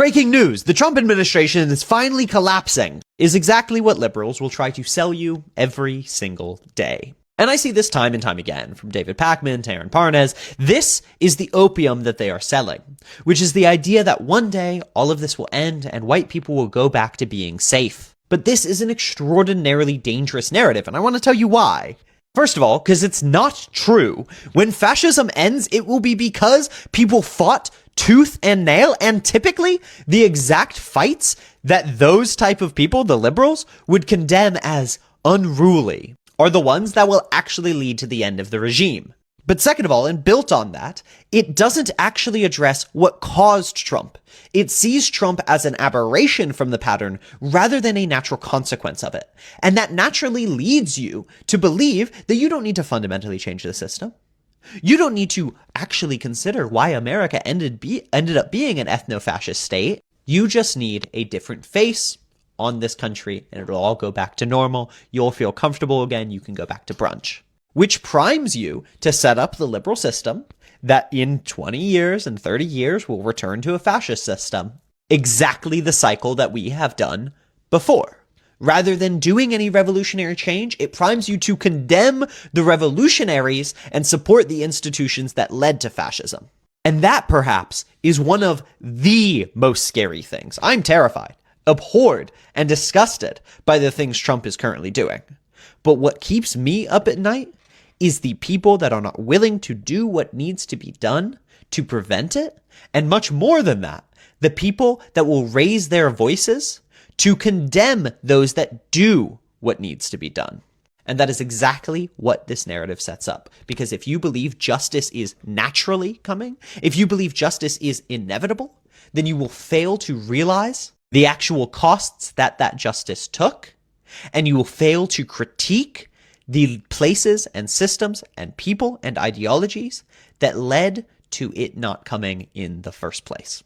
Breaking news! The Trump administration is finally collapsing, is exactly what liberals will try to sell you every single day. And I see this time and time again, from David Pakman to Aaron Parnes. This is the opium that they are selling, which is the idea that one day all of this will end and white people will go back to being safe. But this is an extraordinarily dangerous narrative, and I want to tell you why. First of all, because it's not true. When fascism ends, it will be because people fought tooth and nail, and typically the exact fights that those type of people, the liberals, would condemn as unruly are the ones that will actually lead to the end of the regime. But second of all, and built on that, it doesn't actually address what caused Trump. It sees Trump as an aberration from the pattern rather than a natural consequence of it. And that naturally leads you to believe that you don't need to fundamentally change the system. You don't need to actually consider why America ended up being an ethno-fascist state. You just need a different face on this country and it'll all go back to normal. You'll feel comfortable again. You can go back to brunch. Which primes you to set up the liberal system that in 20 years and 30 years will return to a fascist system. Exactly the cycle that we have done before. Rather than doing any revolutionary change, it primes you to condemn the revolutionaries and support the institutions that led to fascism. And that, perhaps, is one of the most scary things. I'm terrified, abhorred, and disgusted by the things Trump is currently doing. But what keeps me up at night is the people that are not willing to do what needs to be done to prevent it, and much more than that, the people that will raise their voices to condemn those that do what needs to be done. And that is exactly what this narrative sets up. Because if you believe justice is naturally coming, if you believe justice is inevitable, then you will fail to realize the actual costs that that justice took, and you will fail to critique the places and systems and people and ideologies that led to it not coming in the first place.